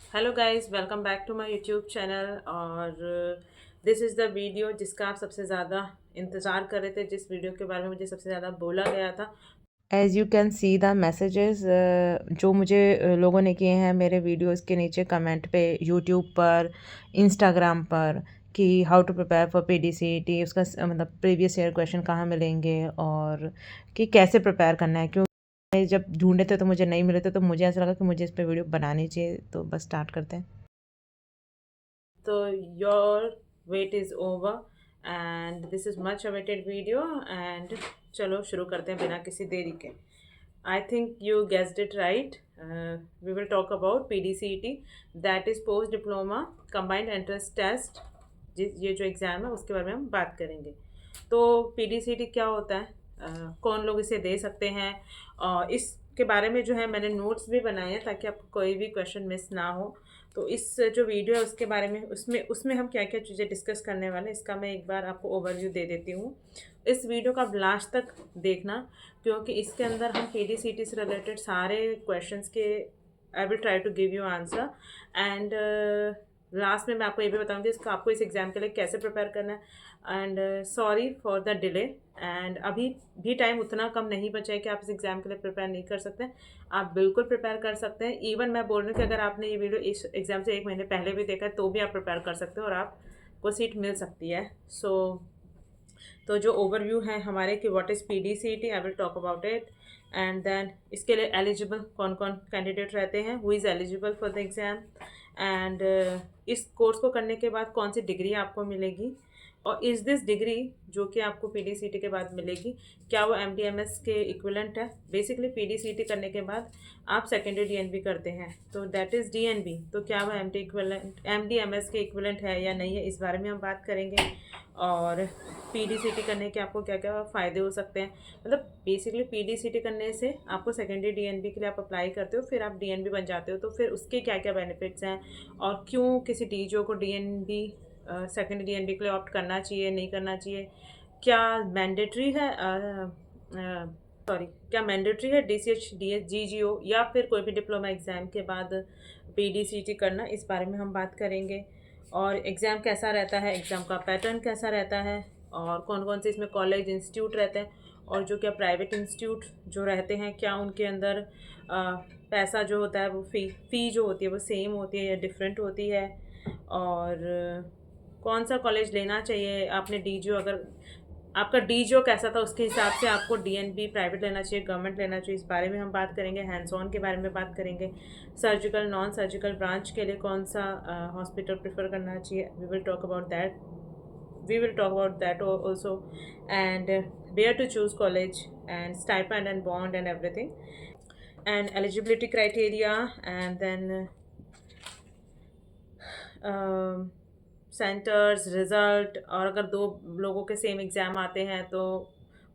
Hello guys, welcome back to my YouTube channel. और this is the video जिसका आप सबसे ज़्यादा इंतज़ार कर रहे थे, जिस वीडियो के बारे में मुझे सबसे ज़्यादा बोला गया था। As you can see the messages जो मुझे लोगों ने किए हैं मेरे वीडियोस के नीचे कमेंट पे, यूट्यूब पर, इंस्टाग्राम पर, कि हाउ टू प्रिपेयर फॉर पीडीसीटी, उसका मतलब प्रीवियस ईयर क्वेश्चन कहाँ मिलेंगे और कि कैसे प्रिपेयर करना है। क्यों जब ढूंढे थे तो मुझे नहीं मिले थे, तो मुझे ऐसा लगा कि मुझे इस पर वीडियो बनानी चाहिए। तो बस स्टार्ट करते हैं। तो your wait is over and this is much awaited video. And चलो शुरू करते हैं बिना किसी देरी के। I think you guessed it right. We will talk about PDCET, that is post diploma combined entrance test. ये जो एग्ज़ाम है उसके बारे में हम बात करेंगे। तो PDCET क्या होता है, कौन लोग इसे दे सकते हैं, और इसके बारे में जो है मैंने नोट्स भी बनाए हैं ताकि आपको कोई भी क्वेश्चन मिस ना हो। तो इस जो वीडियो है उसके बारे में, उसमें उसमें हम क्या क्या चीज़ें डिस्कस करने वाले हैं इसका मैं एक बार आपको ओवरव्यू दे देती हूँ। इस वीडियो का आप लास्ट तक देखना, क्योंकि इसके अंदर हम PDCET से रिलेटेड सारे क्वेश्चंस के I will try to give you answer. And last में मैं आपको ये भी बताऊंगी इसका आपको इस एग्ज़ाम के लिए कैसे प्रिपेयर करना है। And sorry for the delay. And अभी भी टाइम उतना कम नहीं बचा है कि आप इस एग्ज़ाम के लिए प्रिपेयर नहीं कर सकते। आप बिल्कुल प्रिपेयर कर सकते हैं। इवन मैं बोल रही हूँ कि अगर आपने ये वीडियो इस एग्ज़ाम से 1 महीने पहले भी देखा है तो भी आप प्रिपेयर कर सकते हो और आपको सीट मिल सकती है। तो जो ओवरव्यू है हमारे कि what is PDCET, I will talk about it. And then इसके लिए एलिजिबल कौन कौन कैंडिडेट रहते हैं, who is eligible for the exam. And इस कोर्स को करने के बाद कौन सी डिग्री आपको मिलेगी, और इज़ दिस डिग्री जो कि आपको PDCET के बाद मिलेगी, क्या वो MDMS के इक्विवेलेंट है। बेसिकली PDCET करने के बाद आप सेकेंडरी DNB करते हैं, तो दैट इज़ DNB। तो क्या वो MDMS के इक्विवेलेंट है या नहीं है, इस बारे में हम बात करेंगे। और PDCET करने के आपको क्या क्या फ़ायदे हो सकते हैं। मतलब बेसिकली PDCET करने से आपको सेकेंडरी DNB के लिए आप अप्लाई करते हो, फिर आप DNB बन जाते हो, तो फिर उसके क्या क्या बेनिफिट्स हैं, और क्यों किसी DJO को DNB सेकेंडरी DNB के लिए ऑप्ट करना चाहिए, नहीं करना चाहिए, क्या मैंडेटरी है, सॉरी, क्या मैंडेटरी है DCH DS GGO या फिर कोई भी डिप्लोमा एग्ज़ाम के बाद PDCET करना, इस बारे में हम बात करेंगे। और एग्ज़ाम कैसा रहता है, एग्ज़ाम का पैटर्न कैसा रहता है, और कौन कौन से इसमें कॉलेज इंस्टीट्यूट रहते हैं, और जो क्या प्राइवेट इंस्टीट्यूट जो रहते हैं क्या उनके अंदर पैसा जो होता है वो फ़ी जो होती है वो सेम होती है या डिफरेंट होती है। और कौन सा कॉलेज लेना चाहिए आपने DGO, अगर आपका DGO कैसा था उसके हिसाब से आपको DNB प्राइवेट लेना चाहिए, गवर्नमेंट लेना चाहिए, इस बारे में हम बात करेंगे। हैंड्स ऑन के बारे में बात करेंगे। सर्जिकल नॉन सर्जिकल ब्रांच के लिए कौन सा हॉस्पिटल प्रेफर करना चाहिए, we will talk about that, also. And where to choose college, and stipend and bond and everything, and eligibility criteria, and then centres, result, और अगर दो लोगों के सेम एग्ज़ाम आते हैं तो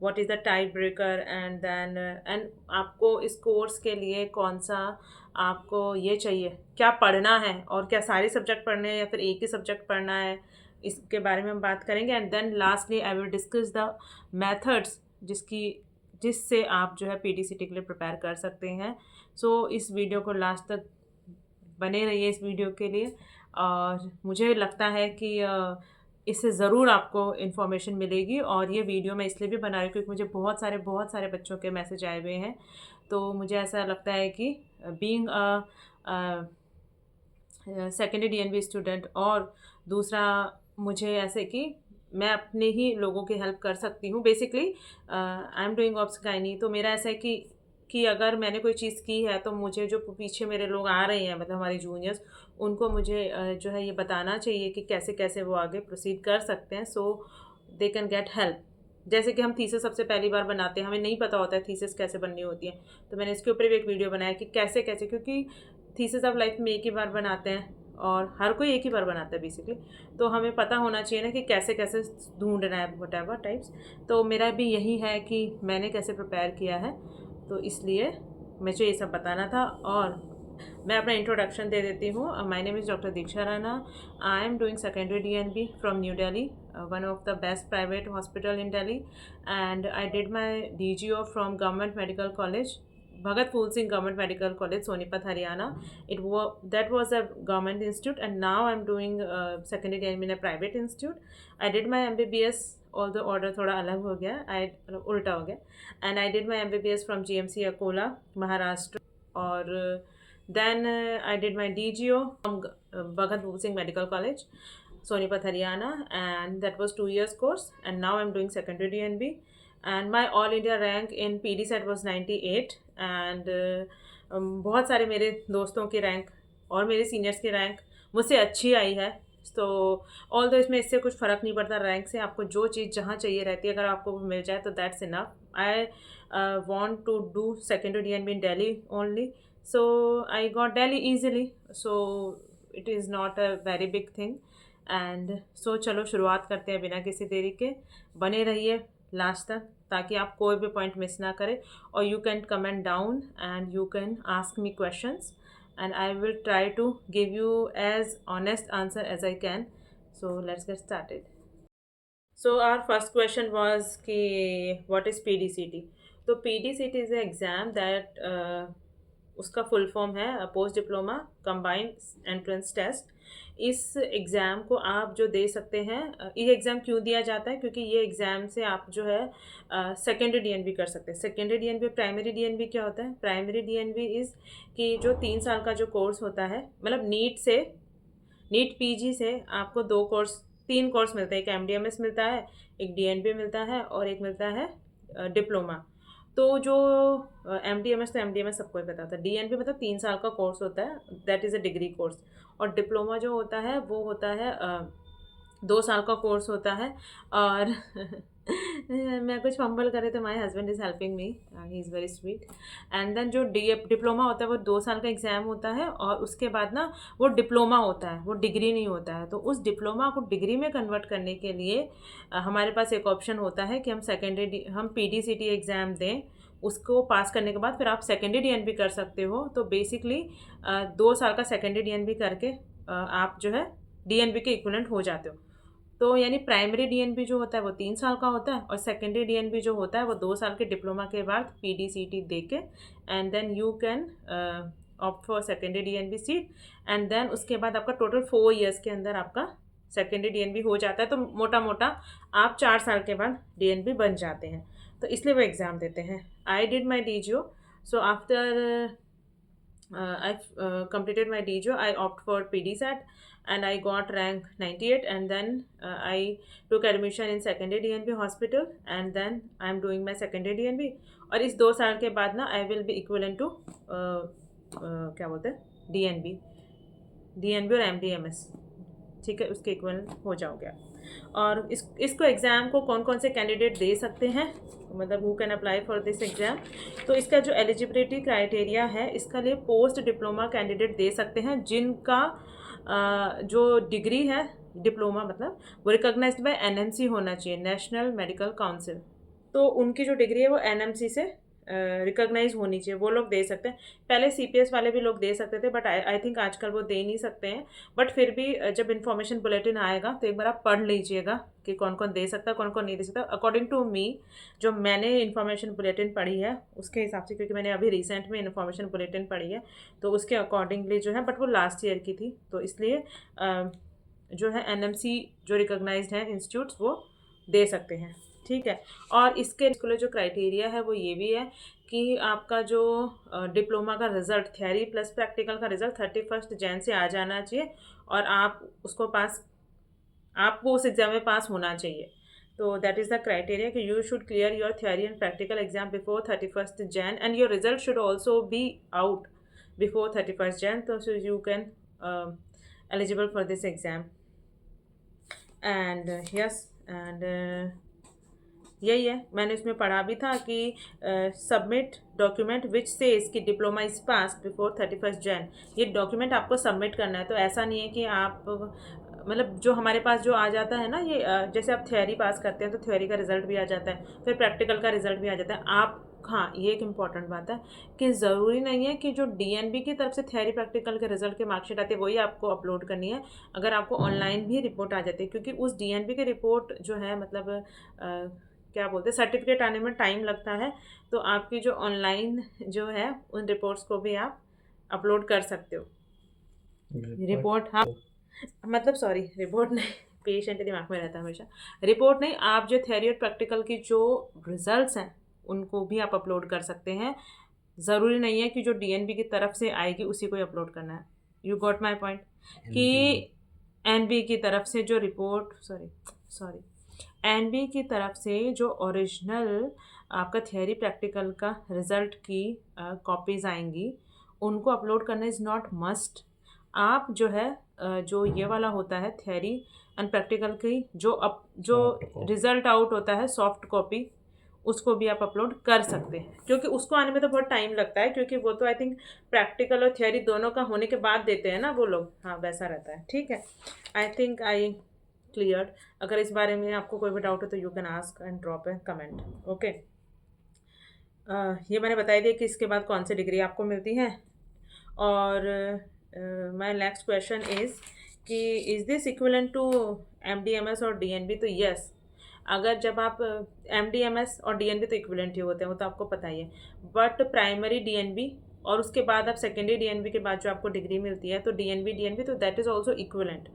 what is the tie breaker. And then and आपको इस कोर्स के लिए कौन सा आपको ये चाहिए, क्या पढ़ना है, और क्या सारे सब्जेक्ट पढ़ने हैं या फिर एक ही सब्जेक्ट पढ़ना है, इसके बारे में हम बात करेंगे। And then lastly I will discuss the methods जिससे आप जो है PDCET के लिए प्रिपेयर कर सकते हैं। इस वीडियो को लास्ट तक बने रहिए इस वीडियो के लिए। और मुझे लगता है कि इससे ज़रूर आपको इन्फॉर्मेशन मिलेगी। और ये वीडियो मैं इसलिए भी बना रही हूँ क्योंकि मुझे बहुत सारे बच्चों के मैसेज आए हुए हैं। तो मुझे ऐसा लगता है कि being a secondary DNB student, और दूसरा मुझे ऐसे कि मैं अपने ही लोगों की हेल्प कर सकती हूँ। Basically I am doing obs gynae, तो मेरा ऐसा है कि अगर मैंने कोई चीज़ की है तो मुझे जो पीछे मेरे लोग आ रहे हैं, मतलब हमारे जूनियर्स, उनको मुझे जो है ये बताना चाहिए कि कैसे कैसे वो आगे प्रोसीड कर सकते हैं, सो दे कैन गेट हेल्प। जैसे कि हम थीसिस सबसे पहली बार बनाते हैं, हमें नहीं पता होता है थीसिस कैसे बननी होती है, तो मैंने इसके ऊपर भी एक वीडियो बनाया कि कैसे कैसे, क्योंकि थीसिस आप लाइफ में एक ही बार बनाते हैं और हर कोई एक ही बार बनाता है बेसिकली, तो हमें पता होना चाहिए ना कि कैसे कैसे ढूंढना है वट एवर टाइप्स। तो मेरा भी यही है कि मैंने कैसे प्रिपेयर किया है, तो इसलिए मुझे ये सब बताना था। और मैं अपना इंट्रोडक्शन दे देती हूँ। My name is doctor Diksha Rana. I am doing secondary DNB from new Delhi, one of the best private hospital in Delhi, and I did my DGO from government medical college Bhagat Phool Singh Government Medical College, Sonipat, Haryana. That was a government institute, and now I'm doing secondary DNB in a private institute. I did my MBBS, although order थोड़ा अलग हो गया, उल्टा हो गया, and I did my MBBS from GMC Akola, Maharashtra, और then I did my DGO from Bhagat Phool Singh Medical College, Sonipat, Haryana, and that was 2 years course, and now I'm doing secondary DNB. And my all India rank in PD set was 98, and बहुत सारे मेरे दोस्तों की rank और मेरे seniors की rank मुझसे अच्छी आई है. तो ऑल दो इसमें इससे कुछ फ़र्क नहीं पड़ता रैंक से, आपको जो चीज़ जहाँ चाहिए रहती है अगर आपको वो मिल जाए तो that's enough. I want to do secondary DNB in Delhi only, so I got Delhi easily, so it is not a very big thing. And so चलो शुरुआत करते हैं बिना किसी देरी के. बने रहिए लास्ट तक ताकि आप कोई भी पॉइंट मिस ना करें, और you can comment down and you can ask me questions and I will try to give you as honest answer as I can. So let's get started. So our first question was कि what is PDCT? तो PDCT is an exam that उसका full form है post diploma combined entrance test. इस exam को आप जो दे सकते हैं, ये एग्ज़ाम क्यों दिया जाता है, क्योंकि ये एग्ज़ाम से आप जो है सेकेंडरी DNB कर सकते हैं. सेकेंडरी DNB, प्राइमरी DNB क्या होता है? प्राइमरी DNB इज़ कि जो 3 साल का जो कोर्स होता है, मतलब नीट PG से आपको 3 कोर्स मिलते हैं. एक MDMS मिलता है, एक DNB मिलता है, और एक मिलता है डिप्लोमा. तो जो MDMS, तो MDMS सबको ही पता होता है. DNB मतलब 3 साल का कोर्स होता है, that is a degree course. और डिप्लोमा जो होता है वो होता है 2 साल का कोर्स होता है. और मैं कुछ फंबल करे तो my husband is helping me, he is very sweet. And then जो डिप्लोमा होता है वो 2 साल का एग्ज़ाम होता है, और उसके बाद ना वो डिप्लोमा होता है, वो डिग्री नहीं होता है. तो उस डिप्लोमा को डिग्री में कन्वर्ट करने के लिए हमारे पास एक ऑप्शन होता है कि हम PDCT एग्ज़ाम दें. उसको पास करने के बाद फिर आप सेकेंडरी DNB कर सकते हो. तो बेसिकली 2 साल का सेकेंडरी DNB करके आप जो है DNB के इक्विवेलेंट हो जाते हो. तो यानी प्राइमरी DNB जो होता है वो 3 साल का होता है, और सेकेंडरी DNB जो होता है वो 2 साल के डिप्लोमा के बाद PDCT दे के, and then you can opt for secondary DNB seat. And then उसके बाद आपका टोटल 4 ईयर्स के अंदर आपका सेकेंडरी DNB हो जाता है. तो मोटा मोटा आप 4 साल के बाद DNB बन जाते हैं. तो इसलिए वो एग्ज़ाम देते हैं. I did my DGO. So after I completed my DGO, I opt for PDSAT, and I got rank 98, and then I took admission in secondary DNB hospital, and then I'm doing my secondary DNB. और इस 2 साल के बाद ना I will be equivalent to क्या बोलते हैं DNB और MDMS, ठीक है, उसके इक्वल हो जाओगे. और इसको एग्ज़ाम को कौन कौन से कैंडिडेट दे सकते हैं, मतलब who can apply for this exam. तो इसका जो एलिजिबिलिटी क्राइटेरिया है, इसका लिए पोस्ट डिप्लोमा कैंडिडेट दे सकते हैं जिनका जो डिग्री है डिप्लोमा मतलब वो रिकॉग्नाइज्ड बाय NMC होना चाहिए, नेशनल मेडिकल काउंसिल. तो उनकी जो डिग्री है वो NMC से रिकॉग्नाइज होनी चाहिए, वो लोग दे सकते हैं. पहले CPS वाले भी लोग दे सकते थे, बट आई थिंक आजकल वो दे नहीं सकते हैं. बट फिर भी जब इन्फॉर्मेशन बुलेटिन आएगा तो एक बार आप पढ़ लीजिएगा कि कौन कौन दे सकता है, कौन कौन नहीं दे सकता. अकॉर्डिंग टू मी, जो मैंने इन्फॉर्मेशन बुलेटिन पढ़ी है उसके हिसाब से, क्योंकि मैंने अभी रिसेंट में इन्फॉर्मेशन बुलेटिन पढ़ी है, तो उसके अकॉर्डिंगली जो है, बट वो लास्ट ईयर की थी, तो इसलिए जो है NMC जो रिकॉग्नाइज्ड है इंस्टीट्यूट्स वो दे सकते हैं, ठीक है. और इसके लिए जो क्राइटेरिया है वो ये भी है कि आपका जो डिप्लोमा का रिज़ल्ट, थियरी प्लस प्रैक्टिकल का रिज़ल्ट 31 जनवरी से आ जाना चाहिए, और आपको उस एग्ज़ाम में पास होना चाहिए. तो दैट इज़ द क्राइटेरिया कि you should clear your theory and practical exam before 31 January, and your result should also be out before 31 जनवरी. तो so you can eligible for this exam. And yes, and यही है, मैंने इसमें पढ़ा भी था कि सबमिट डॉक्यूमेंट विच सेज कि डिप्लोमा इज़ पास बिफोर 31 जनवरी. ये डॉक्यूमेंट आपको सबमिट करना है. तो ऐसा नहीं है कि आप मतलब जो हमारे पास जो आ जाता है ना, ये जैसे आप थ्योरी पास करते हैं तो थ्योरी का रिज़ल्ट भी आ जाता है, फिर प्रैक्टिकल का रिज़ल्ट भी आ जाता है. आप हाँ, ये एक इम्पॉर्टेंट बात है कि ज़रूरी नहीं है कि जो DNB की तरफ से थ्योरी प्रैक्टिकल के रिज़ल्ट के मार्कशीट आती है वही आपको अपलोड करनी है. अगर आपको ऑनलाइन भी रिपोर्ट आ जाती है, क्योंकि उस DNB की रिपोर्ट जो है मतलब क्या बोलते हैं सर्टिफिकेट आने में टाइम लगता है, तो आपकी जो ऑनलाइन जो है उन रिपोर्ट्स को भी आप अपलोड कर सकते हो। रिपोर्ट, हाँ, मतलब सॉरी रिपोर्ट नहीं, पेशेंट दिमाग में रहता है हमेशा। रिपोर्ट नहीं, आप जो थ्योरी और प्रैक्टिकल की जो रिजल्ट्स हैं उनको भी आप अपलोड कर सकते हैं। ज़रूरी नहीं है कि जो डीएनबी की तरफ से आएगी उसी को ही अपलोड करना है। यू गॉट माई पॉइंट कि एनबी की तरफ से जो रिपोर्ट सॉरी एनबी की तरफ से जो ओरिजिनल आपका थियरी प्रैक्टिकल का रिज़ल्ट की कॉपीज़ आएंगी उनको अपलोड करना इज़ नॉट मस्ट। आप जो है जो ये वाला होता है थियरी एंड प्रैक्टिकल की जो रिज़ल्ट आउट होता है सॉफ्ट कॉपी, उसको भी आप अपलोड कर सकते हैं, क्योंकि उसको आने में तो बहुत टाइम लगता है, क्योंकि वो तो आई थिंक प्रैक्टिकल और थियरी दोनों का होने के बाद देते हैं ना वो लोग। हाँ, वैसा रहता है। ठीक है, आई थिंक आई क्लियर्ड। अगर इस बारे में आपको कोई भी डाउट हो तो you can ask and drop A comment. Okay, ये मैंने बता दिया कि इसके बाद कौन सी डिग्री आपको मिलती है। और माय नेक्स्ट क्वेश्चन इज़ कि is this equivalent to MDMS और डीएनबी? तो यस, अगर जब आप एमडीएमएस और डीएनबी तो इक्विवेलेंट ही होते हैं, वो तो आपको पता ही है। बट प्राइमरी डीएनबी और उसके बाद आप सेकेंडरी डीएनबी के बाद जो आपको डिग्री मिलती है तो डीएनबी तो दैट इज़ ऑल्सो इक्विवेलेंट।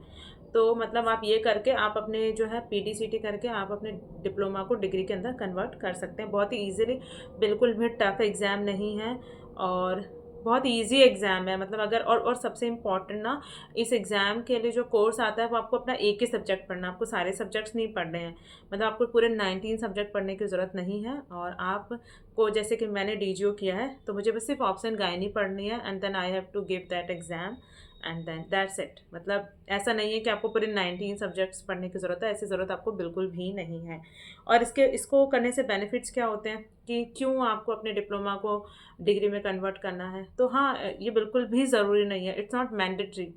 तो मतलब आप ये करके आप अपने जो है पीडीसीटी करके आप अपने डिप्लोमा को डिग्री के अंदर कन्वर्ट कर सकते हैं बहुत ही ईजिली। बिल्कुल भी टफ एग्ज़ाम नहीं है और बहुत इजी एग्ज़ाम है। मतलब अगर और सबसे इम्पॉर्टेंट ना, इस एग्ज़ाम के लिए जो कोर्स आता है वो आपको अपना एक ही सब्जेक्ट पढ़ना, आपको सारे सब्जेक्ट्स नहीं पढ़ने हैं। मतलब आपको पूरे 19 सब्जेक्ट पढ़ने की ज़रूरत नहीं है। और आपको जैसे कि मैंने डीजीओ किया है तो मुझे बस सिर्फ ऑप्शन गायनी पढ़नी है and then I have to give that exam and then that's it. मतलब ऐसा नहीं है कि आपको पूरे 19 सब्जेक्ट्स पढ़ने की ज़रूरत है, ऐसी ज़रूरत आपको बिल्कुल भी नहीं है। और इसको करने से बेनिफिट्स क्या होते हैं कि क्यों आपको अपने डिप्लोमा को डिग्री में कन्वर्ट करना है? तो हाँ, ये बिल्कुल भी ज़रूरी नहीं है, इट्स नॉट मैंडेटरी।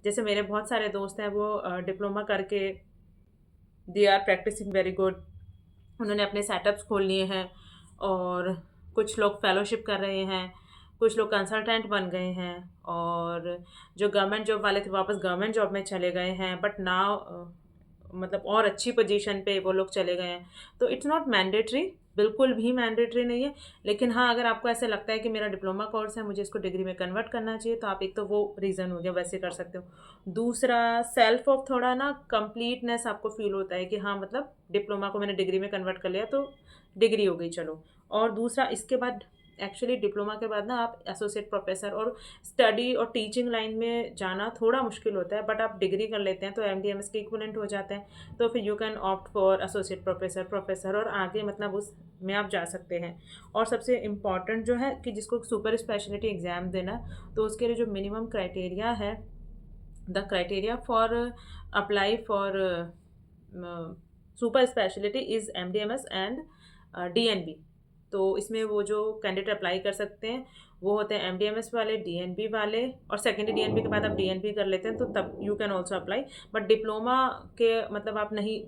जैसे मेरे बहुत सारे दोस्त हैं वो डिप्लोमा करके they are practising very good, उन्होंने अपने सेटअप्स खोल लिए हैं और कुछ लोग फेलोशिप कर रहे हैं, कुछ लोग कंसल्टेंट बन गए हैं और जो गवर्नमेंट जॉब वाले थे वापस गवर्नमेंट जॉब में चले गए हैं, बट नाउ मतलब और अच्छी पोजीशन पे वो लोग चले गए हैं। तो इट्स नॉट मैंडेटरी, बिल्कुल भी मैंडेटरी नहीं है। लेकिन हाँ, अगर आपको ऐसा लगता है कि मेरा डिप्लोमा कोर्स है, मुझे इसको डिग्री में कन्वर्ट करना चाहिए, तो आप एक तो वो रीज़न हो गया, वैसे कर सकते हो। दूसरा, सेल्फ ऑफ थोड़ा ना कंप्लीटनेस आपको फील होता है कि हाँ मतलब डिप्लोमा को मैंने डिग्री में कन्वर्ट कर लिया तो डिग्री हो गई, चलो। और दूसरा, इसके बाद एक्चुअली डिप्लोमा के बाद ना आप एसोसिएट प्रोफेसर और स्टडी और टीचिंग लाइन में जाना थोड़ा मुश्किल होता है, बट आप डिग्री कर लेते हैं तो एमडीएमएस के इक्विवेलेंट हो जाते हैं, तो फिर you can opt for associate professor और आगे मतलब उस में आप जा सकते हैं। और सबसे इम्पॉर्टेंट जो है कि जिसको सुपर स्पेशलिटी एग्ज़ाम देना, तो उसके लिए जो मिनिमम क्राइटेरिया है, the criteria for apply for super speciality is MDMS and DNB. तो इसमें वो जो कैंडिडेट अप्लाई कर सकते हैं वो होते हैं एमडीएमएस वाले, डीएनबी वाले, और सेकेंडरी डीएनबी के बाद आप डीएनबी कर लेते हैं तो तब you can also apply. But diploma के मतलब आप नहीं,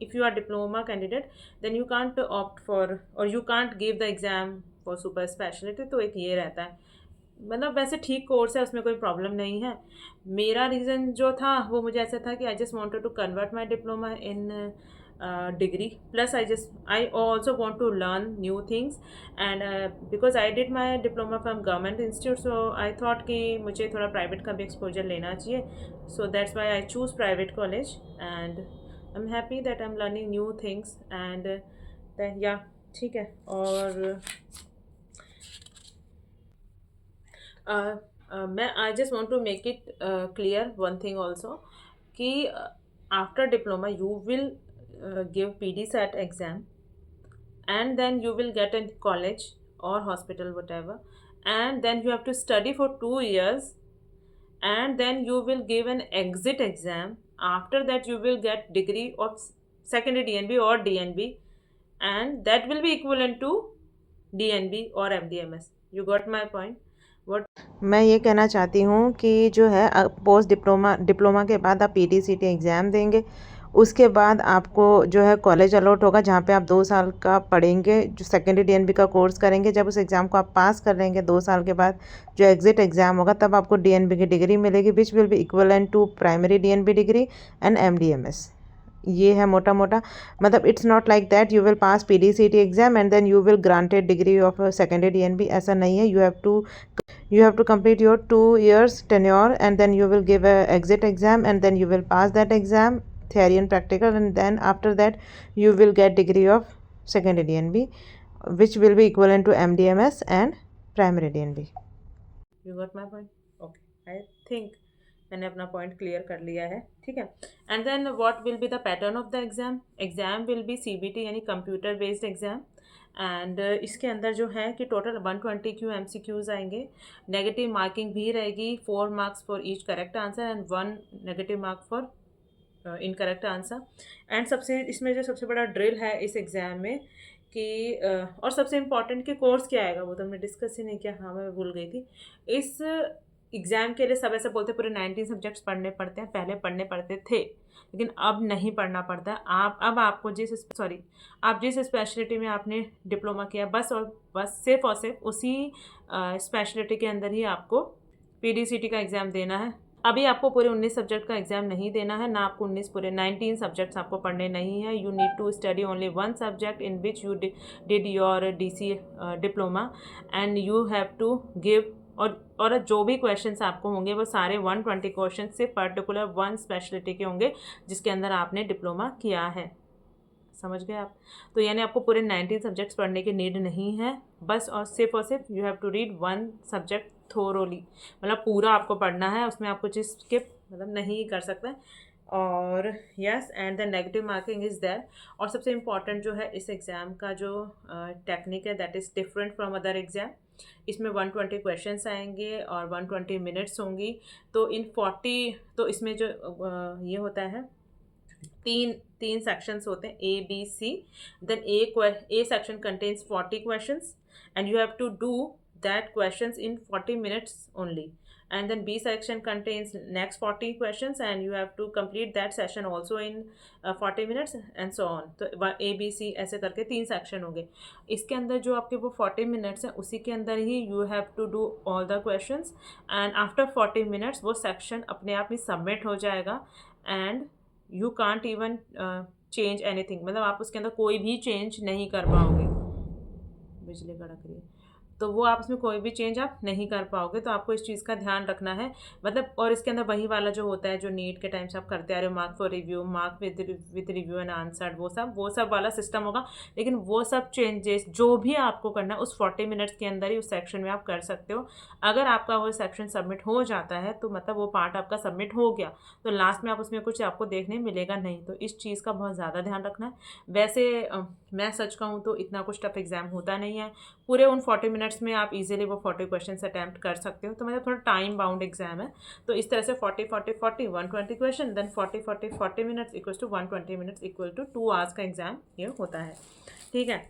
if you are diploma candidate then you can't opt for और you can't give the exam for super speciality. तो एक ये रहता है। मतलब वैसे ठीक कोर्स है, उसमें कोई प्रॉब्लम नहीं है। मेरा रीज़न जो था वो मुझे ऐसा था कि I just wanted to convert my diploma in degree, plus I also want to learn new things and because I did my diploma from government institute, so I thought कि मुझे थोड़ा प्राइवेट का भी एक्सपोजर लेना चाहिए, so that's why I choose private college and I'm happy that I'm learning new things and then yeah, ठीक है। और मैं I just want to make it clear one thing also कि after diploma you will give PDSAT exam and then you will get a college or hospital whatever, and then you have to study for 2 years and then you will give an exit exam. After that you will get degree of secondary DNB or DNB and that will be equivalent to DNB or MDMS. You got my point? मैं ये कहना चाहती हूँ कि जो है post diploma के बाद आप पीटीसीटी एग्ज़ाम देंगे, उसके बाद आपको जो है कॉलेज अलॉट होगा जहाँ पे आप 2 साल का पढ़ेंगे, जो सेकेंडरी डीएनबी का कोर्स करेंगे। जब उस एग्ज़ाम को आप पास कर लेंगे 2 साल के बाद जो एग्ज़िट एग्ज़ाम होगा तब आपको डीएनबी की डिग्री मिलेगी, which will be equivalent to primary DNB degree and MD MS. ये है मोटा मोटा, मतलब it's not like that you will pass PDCT exam and then you will granted degree of secondary DNB, ऐसा नहीं है. you have to complete your 2 years tenure and then you will give a exit exam and then you will pass that exam, theory and practical, and then after that you will get degree of secondary DNB, which will be equivalent to MDMS and primary DNB. You got my point? Okay, I think मैंने अपना point clear कर लिया है. ठीक है. And then what will be the pattern of the exam. Exam will be CBT यानी computer based exam. And इसके अंदर जो है कि टोटल 120 MCQs आएंगे. नेगेटिव मार्किंग भी रहेगी, 4 marks for each correct answer and 1 negative mark for incorrect answer. And इसमें जो सबसे बड़ा ड्रिल है इस एग्ज़ाम में कि और सबसे इम्पॉर्टेंट कि कोर्स क्या आएगा वो तो हमने डिस्कस ही नहीं किया. हाँ, मैं भूल गई थी. इस एग्ज़ाम के लिए सब ऐसे बोलते पूरे 19 सब्जेक्ट्स पढ़ने पड़ते हैं. पहले पढ़ने पड़ते थे लेकिन अब नहीं पढ़ना पड़ता है. अब आपको आप जिस स्पेशलिटी में आपने डिप्लोमा किया बस सिर्फ और सिर्फ उसी स्पेशलिटी के अंदर ही आपको PDCT का एग्ज़ाम देना है. अभी आपको पूरे 19 सब्जेक्ट का एग्ज़ाम नहीं देना है ना. आपको 19 सब्जेक्ट्स आपको पढ़ने नहीं है. You need to study only 1 subject in which you did your DC diploma and you have to give. और जो भी क्वेश्चंस आपको होंगे वो सारे 120 क्वेश्चन सिर्फ पर्टिकुलर 1 स्पेशलिटी के होंगे जिसके अंदर आपने डिप्लोमा किया है. समझ गए आप. तो यानी आपको पूरे 19 सब्जेक्ट्स पढ़ने की नीड नहीं है. बस और सिर्फ you have to read 1 subject thoroughly, मतलब पूरा आपको पढ़ना है. उसमें आप कुछ स्किप मतलब नहीं कर सकते. और yes and the negative marking is there. और सबसे इम्पॉर्टेंट जो है इस एग्ज़ाम का जो टेक्निक है that is different from other exam. इसमें 120 क्वेश्चंस आएंगे और 120 मिनट्स होंगी. तो तो इसमें जो ये होता है तीन सेक्शंस होते हैं A, B, C. Then A section contains 40 questions and you have to do that questions in 40 minutes only, and then B section contains next 40 questions and you have to complete that session also in 40 minutes and so on. तो A, B, C ऐसे करके 3 section होंगे. इसके अंदर जो आपके वो 40 minutes हैं उसी के अंदर ही you have to do all the questions and after 40 minutes वो सेक्शन अपने आप ही सबमिट हो जाएगा and you can't even change anything. मतलब आप उसके अंदर कोई भी चेंज नहीं कर पाओगे. बिजली कड़क रही है तो वो आप उसमें कोई भी चेंज आप नहीं कर पाओगे. तो आपको इस चीज़ का ध्यान रखना है. मतलब और इसके अंदर वही वाला जो होता है जो नीट के टाइम से आप करते आ रहे हो, mark for review, mark with review and answer, वो सब वाला सिस्टम होगा. लेकिन वो सब चेंजेस जो भी आपको करना है उस 40 मिनट्स के अंदर ही उस सेक्शन में आप कर सकते हो. अगर आपका वो सेक्शन सबमिट हो जाता है तो मतलब वो पार्ट आपका सबमिट हो गया तो लास्ट में आप उसमें कुछ आपको देखने मिलेगा नहीं. तो इस चीज़ का बहुत ज़्यादा ध्यान रखना है. वैसे मैं सच कहूँ तो इतना कुछ टफ एग्ज़ाम होता नहीं है. पूरे उन 40 मिनट्स में आप इजीली वो 40 क्वेश्चंस अटैम्प्ट कर सकते हो. तो मतलब थोड़ा टाइम बाउंड एग्जाम है. तो इस तरह से 40 120 question then 40 minutes equals to 120 minutes equal to 2 hours का एग्ज़ाम ये होता है. ठीक है.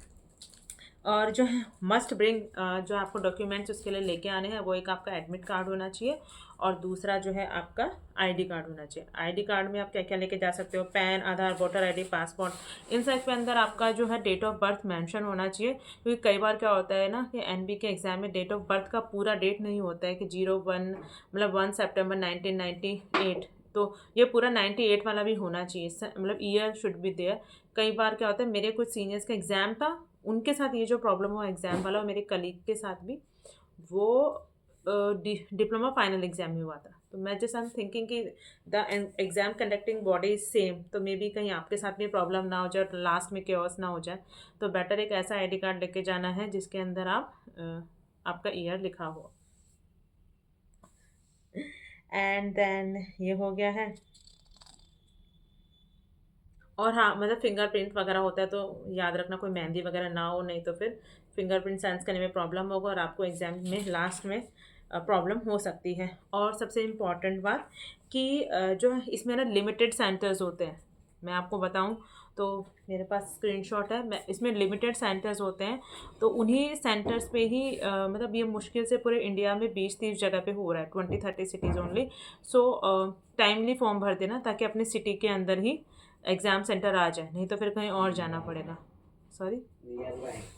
और जो है मस्ट ब्रिंग जो आपको डॉक्यूमेंट्स उसके लिए लेके आने हैं वो एक आपका एडमिट कार्ड होना चाहिए और दूसरा जो है आपका ID कार्ड होना चाहिए. ID कार्ड में आप क्या क्या लेके जा सकते हो, पैन, आधार, वोटर ID, पासपोर्ट. इन सब के अंदर आपका जो है डेट ऑफ बर्थ मेंशन होना चाहिए. क्योंकि कई बार क्या होता है ना कि NB के एग्ज़ाम में डेट ऑफ बर्थ का पूरा डेट नहीं होता है कि 01 मतलब 1 सितंबर 1998. तो ये पूरा 98 वाला भी होना चाहिए. मतलब ईयर शुड बी देयर. कई बार क्या होता है मेरे कुछ सीनियर्स का एग्ज़ाम था उनके साथ ये जो प्रॉब्लम हुआ एग्ज़ाम वाला और मेरे कलीग के साथ भी वो डिप्लोमा फाइनल एग्ज़ाम में हुआ था. तो मैं जस्ट आई एम थिंकिंग कि the exam conducting body is same. तो मे बी कहीं आपके साथ भी प्रॉब्लम ना हो जाए और लास्ट में केओस ना हो जाए. तो बेटर एक ऐसा ID कार्ड लेके जाना है जिसके अंदर आपका ईयर लिखा हो. एंड देन ये हो गया है. और हाँ मतलब फिंगरप्रिंट वगैरह होता है तो याद रखना कोई मेहंदी वगैरह ना हो, नहीं तो फिर फिंगरप्रिंट सेंस करने में प्रॉब्लम होगा और आपको एग्ज़ाम में लास्ट में प्रॉब्लम हो सकती है. और सबसे इम्पॉर्टेंट बात कि जो है इसमें ना लिमिटेड सेंटर्स होते हैं. मैं आपको बताऊं तो मेरे पास स्क्रीनशॉट है. मैं इसमें लिमिटेड सेंटर्स होते हैं तो उन्हीं सेंटर्स पे ही मतलब ये मुश्किल से पूरे इंडिया में 20-30 जगह पे हो रहा है, 20-30 सिटीज़ ओनली. सो टाइमली फॉर्म भर देना ताकि अपने सिटी के अंदर ही एग्ज़ाम सेंटर आ जाए, नहीं तो फिर कहीं और जाना पड़ेगा. सॉरी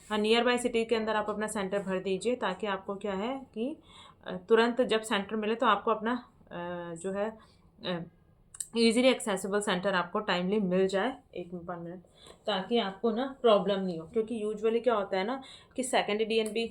हाँ, नियर बाय सिटी के अंदर आप अपना सेंटर भर दीजिए ताकि आपको क्या है कि तुरंत जब सेंटर मिले तो आपको अपना जो है ईजिली एक्सेसिबल सेंटर आपको टाइमली मिल जाए, 1 मिनट, ताकि आपको ना प्रॉब्लम नहीं हो। क्योंकि यूजुअली क्या होता है ना कि सेकेंडरी डीएनबी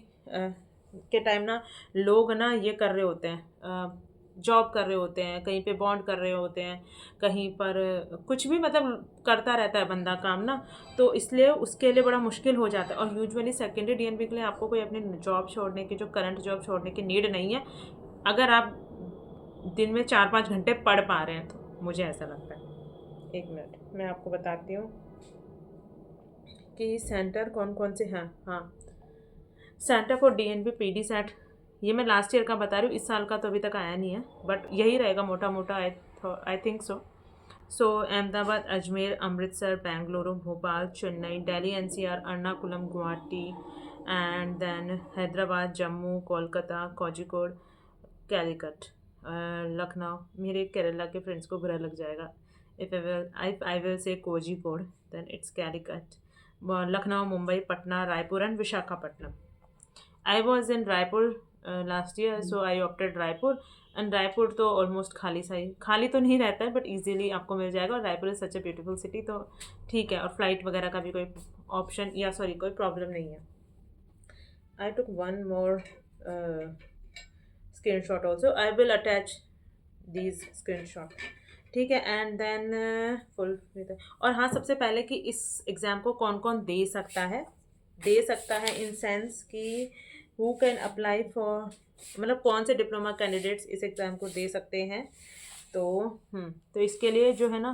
के टाइम ना लोग ना ये कर रहे होते हैं, जॉब कर रहे होते हैं, कहीं पे बॉन्ड कर रहे होते हैं, कहीं पर कुछ भी मतलब करता रहता है बंदा काम ना, तो इसलिए उसके लिए बड़ा मुश्किल हो जाता है। और यूजुअली सेकेंडरी डीएनबी के लिए आपको कोई अपनी जॉब छोड़ने की, जो करंट जॉब छोड़ने की नीड नहीं है, अगर आप दिन में 4-5 घंटे पढ़ पा रहे हैं तो, मुझे ऐसा लगता है। 1 मिनट मैं आपको बताती हूँ कि सेंटर कौन कौन से हैं। हाँ, centre for DNB PD set, ये मैं लास्ट ईयर का बता रही हूँ, इस साल का तो अभी तक आया नहीं है, बट यही रहेगा मोटा मोटा, I think so. So Ahmedabad, Ajmer, Amritsar, Bengaluru, Bhopal, Chennai, Delhi NCR, Ernakulam, Guwahati, and then Hyderabad, Jammu, Kolkata, Kozhikode, Calicut, Lucknow. मेरे केरला के फ्रेंड्स को बुरा लग जाएगा, if I will say Kozhikode, then it's Calicut, Lucknow, Mumbai, Patna, Raipur and Visakhapatnam. I was in Raipur last year, so I opted Raipur, and Raipur तो ऑलमोस्ट खाली सा ही, खाली तो नहीं रहता है बट इजीली आपको मिल जाएगा। और Raipur is such a beautiful city, तो ठीक है। और फ्लाइट वगैरह का भी कोई ऑप्शन या सॉरी कोई प्रॉब्लम नहीं है। I took one more screenshot also, I will attach these screenshot, ठीक है। एंड देन फुल, और हाँ सबसे पहले कि इस एग्ज़ाम को कौन कौन दे सकता है इन सेंस कि हु कैन अप्लाई फॉर, मतलब कौन से डिप्लोमा कैंडिडेट्स इस एग्ज़ाम को दे सकते हैं। तो तो इसके लिए जो है ना,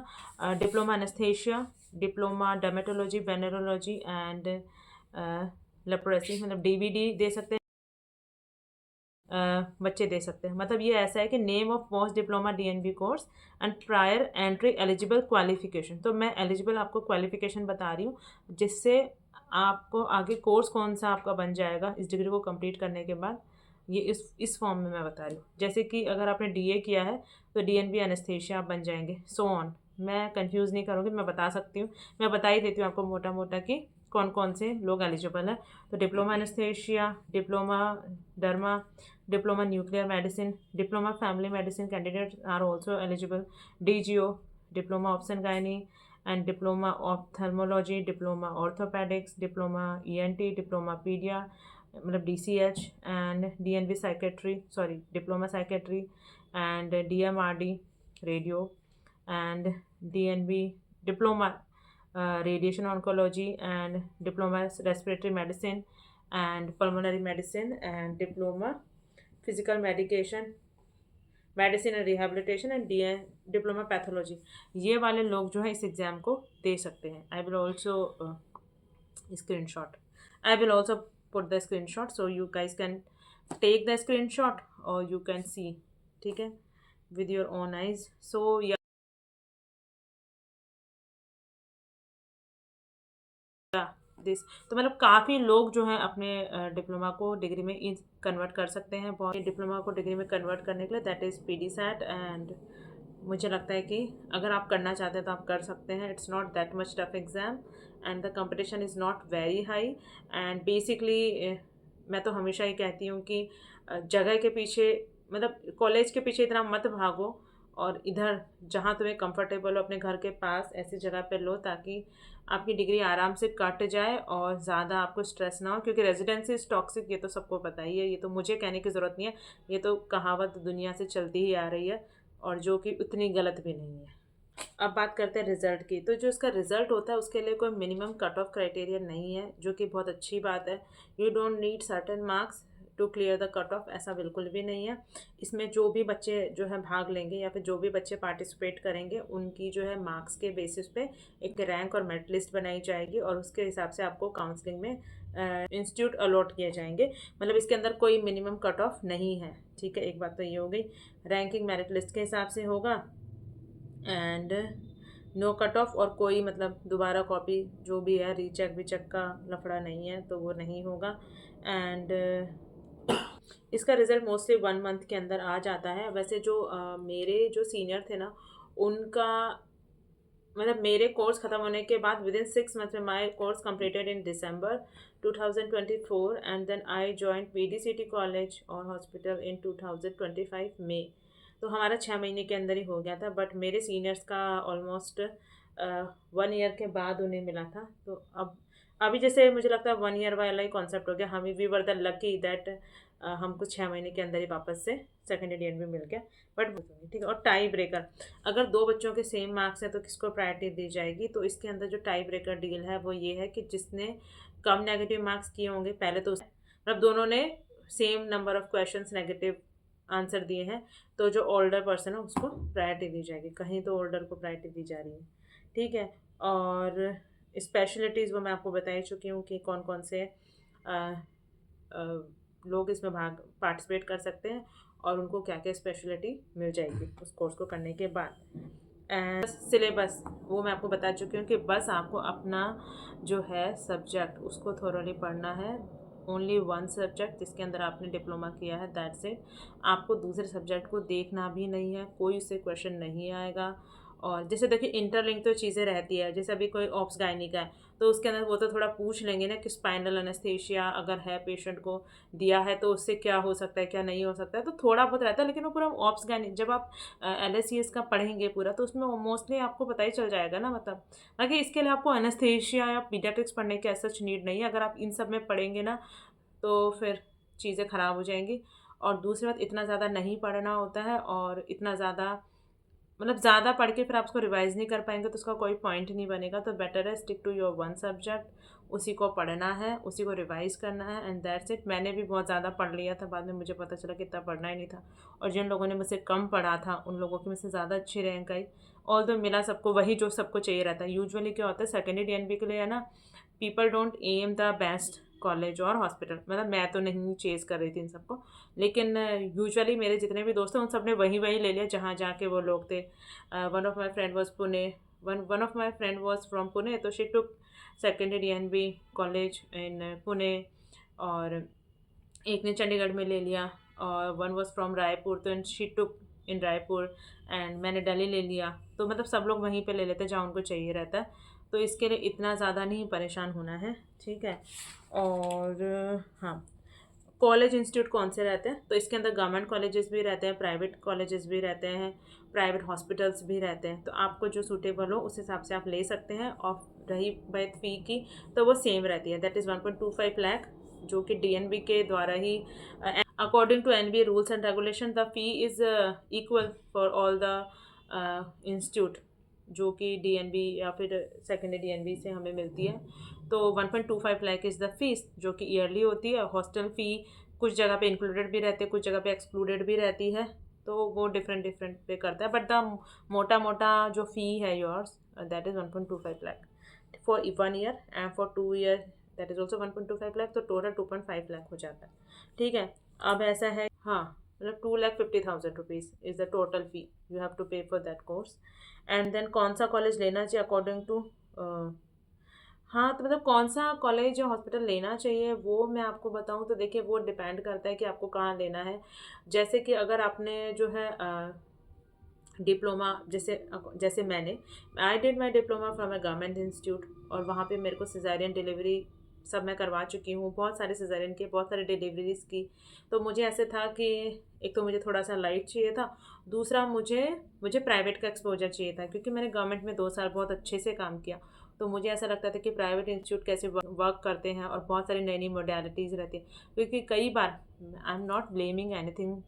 diploma anaesthesia, diploma dermatology, venereology and leprosy, मतलब डीवीडी दे सकते हैं, बच्चे दे सकते हैं। मतलब ये ऐसा है कि name of post diploma DNB course and prior entry eligible qualification. तो मैं एलिजिबल आपको क्वालिफिकेशन बता रही हूँ, जिससे आपको आगे कोर्स कौन सा आपका बन जाएगा इस डिग्री को कंप्लीट करने के बाद, ये इस फॉर्म में मैं बता रही हूँ। जैसे कि अगर आपने डीए किया है तो डीएनबी एनेस्थेशिया आप बन जाएंगे, सो ऑन। मैं कंफ्यूज नहीं करूँगी, मैं बता सकती हूँ, मैं बता ही देती हूँ आपको मोटा मोटा कि कौन कौन से लोग एलिजिबल हैं। तो diploma anaesthesia, diploma derma, diploma nuclear medicine, diploma family medicine candidates are also eligible, DGO, diploma obstetrics and diploma ophthalmology, diploma orthopedics, diploma ENT, diploma pedia, मतलब DCH, and DNB psychiatry, sorry diploma psychiatry, and DMRD radio, and DNB diploma radiation oncology, and diploma respiratory medicine and pulmonary medicine, and diploma physical medicine and rehabilitation and diploma pathology. ये वाले लोग जो है इस exam को दे सकते हैं। I will also screen shot, I will also put the screen shot, so you guys can take the screen shot और यू कैन सी, ठीक है, with your own eyes. So this, तो मतलब काफ़ी लोग जो हैं अपने डिप्लोमा को डिग्री में कन्वर्ट कर सकते हैं। बहुत डिप्लोमा को डिग्री में कन्वर्ट करने के लिए that is PD set, and मुझे लगता है कि अगर आप करना चाहते हैं तो आप कर सकते हैं। It's not that much tough exam and the competition is not very high. And basically मैं तो हमेशा ही कहती हूँ कि जगह के पीछे, मतलब कॉलेज के पीछे इतना मत भागो, और इधर जहाँ तुम्हें कंफर्टेबल हो अपने घर के पास ऐसी जगह पे लो, ताकि आपकी डिग्री आराम से कट जाए और ज़्यादा आपको स्ट्रेस ना हो। क्योंकि रेजिडेंसी इज़ टॉक्सिक, ये तो सबको पता ही है, ये तो मुझे कहने की ज़रूरत नहीं है, ये तो कहावत दुनिया से चलती ही आ रही है, और जो कि उतनी गलत भी नहीं है। अब बात करते हैं रिज़ल्ट की। तो जो इसका रिज़ल्ट होता है उसके लिए कोई मिनिमम कट ऑफ क्राइटेरिया नहीं है, जो कि बहुत अच्छी बात है। You don't need certain marks to clear the cut off, ऐसा बिल्कुल भी नहीं है। इसमें जो भी बच्चे जो है भाग लेंगे या फिर जो भी बच्चे पार्टिसिपेट करेंगे, उनकी जो है मार्क्स के बेसिस पे एक रैंक और मेरिट लिस्ट बनाई जाएगी, और उसके हिसाब से आपको काउंसलिंग में इंस्टीट्यूट अलॉट किए जाएंगे। मतलब इसके अंदर कोई मिनिमम कट ऑफ नहीं है, ठीक है। एक बात तो ये हो गई, रैंकिंग मेरिट लिस्ट के हिसाब से होगा, एंड नो कट ऑफ, और कोई मतलब दोबारा कॉपी जो भी है रीचेक विचेक का लफड़ा नहीं है, तो वो नहीं होगा। एंड इसका रिज़ल्ट मोस्टली 1 मंथ के अंदर आ जाता है। वैसे जो मेरे जो सीनियर थे ना, उनका मतलब मेरे कोर्स ख़त्म होने के बाद विदिन 6 मंथ में my course completed in December 2024, and then I joined PDCT college और हॉस्पिटल इन 2025 में। तो हमारा 6 महीने के अंदर ही हो गया था। बट मेरे सीनियर्स का ऑलमोस्ट 1 ईयर के बाद उन्हें मिला था। तो अब अभी जैसे मुझे लगता है 1 ईयर वाला ही कॉन्सेप्ट हो गया। हम we were the lucky that हमको 6 महीने के अंदर ही वापस से सेकेंड डीएनबी मिल गया। बट ठीक है। और टाई ब्रेकर, अगर दो बच्चों के सेम मार्क्स हैं तो किसको प्रायोरिटी दी जाएगी? तो इसके अंदर जो टाई ब्रेकर डील है वो ये है कि जिसने कम नेगेटिव मार्क्स किए होंगे पहले, तो मतलब दोनों ने same number of questions negative answer दिए हैं, तो जो ओल्डर पर्सन है उसको प्रायोरिटी दी जाएगी। कहीं तो ओल्डर को प्रायोरिटी दी जा रही है, ठीक है। और स्पेशलिटीज़ वो मैं आपको बता ही चुकी हूँ कि कौन कौन से लोग इसमें भाग पार्टिसिपेट कर सकते हैं और उनको क्या क्या स्पेशलिटी मिल जाएगी उस कोर्स को करने के बाद। एंड सिलेबस वो मैं आपको बता चुकी हूँ कि बस आपको अपना जो है सब्जेक्ट उसको थोरोली पढ़ना है। ओनली वन सब्जेक्ट जिसके अंदर आपने डिप्लोमा किया है, दैट्स इट। आपको दूसरे सब्जेक्ट को देखना भी नहीं है, कोई उससे क्वेश्चन नहीं आएगा। और जैसे देखिए इंटरलिंक तो चीज़ें रहती है, जैसे अभी कोई ऑप्स गायनी का है तो उसके अंदर वो तो थोड़ा पूछ लेंगे ना कि स्पाइनल एनेस्थीसिया अगर है पेशेंट को दिया है तो उससे क्या हो सकता है क्या नहीं हो सकता है, तो थोड़ा बहुत रहता है। लेकिन वो पूरा ऑप्स गायनी जब आप LSCS का पढ़ेंगे पूरा तो उसमें मोस्टली आपको पता ही चल जाएगा ना। मतलब बाकी इसके लिए आपको एनेस्थीसिया या पीडियाट्रिक्स पढ़ने की ऐसा नीड नहीं है। अगर आप इन सब में पढ़ेंगे ना तो फिर चीज़ें ख़राब हो जाएंगी। और दूसरी बात, इतना ज़्यादा नहीं पढ़ना होता है और इतना ज़्यादा मतलब ज़्यादा पढ़ के फिर आप उसको रिवाइज़ नहीं कर पाएंगे तो उसका कोई पॉइंट नहीं बनेगा। तो बेटर है stick to your one subject, उसी को पढ़ना है, उसी को रिवाइज़ करना है एंड दैट्स इट। मैंने भी बहुत ज़्यादा पढ़ लिया था, बाद में मुझे पता चला कि इतना पढ़ना ही नहीं था। और जिन लोगों ने मुझसे कम पढ़ा था उन लोगों की मुझसे ज़्यादा अच्छी रैंक आई। ऑल्दो मिला सबको वही जो सबको चाहिए रहता है। यूजुअली क्या होता है सेकेंडरी DNB के लिए है ना, people don't am the best college और हॉस्पिटल। मतलब मैं तो नहीं चेज़ कर रही थी इन सबको, लेकिन यूजुअली मेरे जितने भी दोस्त हैं उन सब ने वही वही ले लिया जहाँ जहाँ के वो लोग थे। One of my friend was Pune, one of my friend was from Pune, तो she took secondary DNB college in Pune. और एक ने चंडीगढ़ में ले लिया और वन वॉज फ्रॉम रायपुर, तो she took in Raipur. And मैंने दिल्ली ले लिया। तो मतलब सब लोग वहीं पे ले लेते हैं जहाँ उनको चाहिए रहता है। तो इसके लिए इतना ज़्यादा नहीं परेशान होना है, ठीक है। और हाँ, कॉलेज इंस्टीट्यूट कौन से रहते हैं? तो इसके अंदर गवर्नमेंट कॉलेजेस भी रहते हैं, प्राइवेट कॉलेजेस भी रहते हैं, प्राइवेट हॉस्पिटल्स भी रहते हैं। तो आपको जो सूटेबल हो उस हिसाब से आप ले सकते हैं। और रही बात फ़ी की तो वो सेम रहती है, दैट इज़ 1.25 लाख, जो कि DNB के द्वारा ही according to NBA rules and regulation the fee is equal for all the institute जो कि DNB या फिर सेकेंडरी DNB से हमें मिलती है। तो 1.25 लाख इज़ द फीस जो कि ईयरली होती है। हॉस्टल फ़ी कुछ जगह पे इंक्लूडेड भी रहती है, कुछ जगह पे एक्सक्लूडेड भी रहती है, तो वो डिफरेंट डिफरेंट पे करता है। बट द मोटा मोटा जो फ़ी है yours that is 1.25 lakh for 1 year and for 2 year that is also 1.25 lakh, तो टोटल 2.5 लाख हो जाता है, ठीक है। अब ऐसा है, हाँ, मतलब 2,50,000 rupees is the total fee you have to pay for that course. And then कौन सा कॉलेज लेना चाहिए अकॉर्डिंग टू, हाँ, तो मतलब कौन सा कॉलेज या हॉस्पिटल लेना चाहिए वो मैं आपको बताऊँ तो देखिए वो डिपेंड करता है कि आपको कहाँ लेना है। जैसे कि अगर आपने जो है डिप्लोमा, जैसे जैसे मैंने I did my diploma from a government institute और वहाँ पे मेरे को सिज़ेरियन डिलीवरी सब मैं करवा चुकी हूँ, बहुत सारे सिज़ेरियन के, बहुत सारी डिलीवरीज़ की। तो मुझे ऐसे था कि एक तो मुझे थोड़ा सा लाइट चाहिए था, दूसरा मुझे मुझे प्राइवेट का एक्सपोजर चाहिए था क्योंकि मैंने गवर्नमेंट में 2 साल बहुत अच्छे से काम किया। तो मुझे ऐसा लगता था कि प्राइवेट इंस्टीट्यूट कैसे वर्क करते हैं और बहुत सारी नई नई मोडेलिटीज़ रहती हैं। क्योंकि कई बार I am not blaming anything,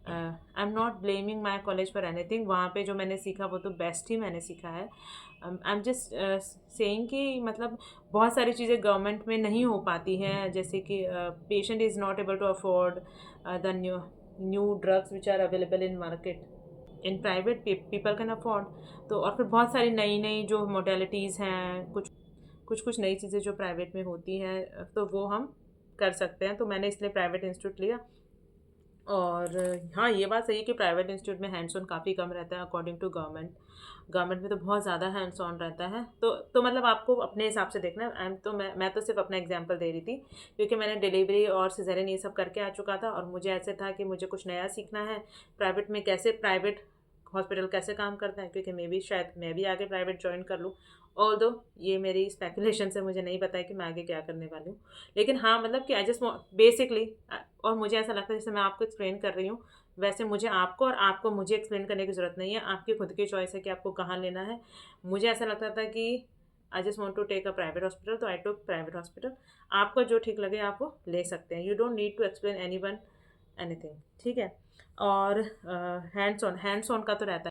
I am not blaming my college for anything, वहाँ पे जो मैंने सीखा वो तो बेस्ट ही मैंने सीखा है। आई एम जस्ट सेइंग कि मतलब बहुत सारी चीज़ें गवर्नमेंट में नहीं हो पाती हैं, जैसे कि patient is not able to afford the new drugs which are available in market, in private people can afford. तो और फिर बहुत सारी नई नई जो मोडेलिटीज़ हैं, कुछ नई चीज़ें जो प्राइवेट में होती हैं तो वो हम कर सकते हैं। तो मैंने इसलिए प्राइवेट इंस्टीट्यूट लिया। और हाँ, ये बात सही है कि प्राइवेट इंस्टीट्यूट में हैंड्स ऑन काफ़ी कम रहता है अकॉर्डिंग टू गवर्नमेंट। गवर्नमेंट में तो बहुत ज़्यादा हैंड्स ऑन रहता है। तो मतलब आपको अपने हिसाब से देखना है। मैं तो सिर्फ अपना एग्जांपल दे रही थी क्योंकि मैंने डिलीवरी और सिज़ेरियन ये सब करके आ चुका था और मुझे ऐसे था कि मुझे कुछ नया सीखना है प्राइवेट में, कैसे प्राइवेट हॉस्पिटल कैसे काम करता है, क्योंकि शायद मैं भी आगे प्राइवेट ज्वाइन कर लूँ। ऑल्दो ये मेरी स्पेकुलेशन से, मुझे नहीं पता है कि मैं आगे क्या करने वाली हूँ। लेकिन हाँ, मतलब कि आई जस्ट बेसिकली, और मुझे ऐसा लगता है जैसे मैं आपको एक्सप्लेन कर रही हूँ, वैसे मुझे आपको और आपको मुझे एक्सप्लेन करने की ज़रूरत नहीं है, आपकी खुद की चॉइस है कि आपको कहाँ लेना है। मुझे ऐसा लगता था कि I just want to take a private hospital, तो आई टुक प्राइवेट हॉस्पिटल। आपको जो ठीक लगे आप वो ले सकते हैं, you don't need to explain anyone anything, ठीक है। और हैंड्स ऑन का तो रहता है।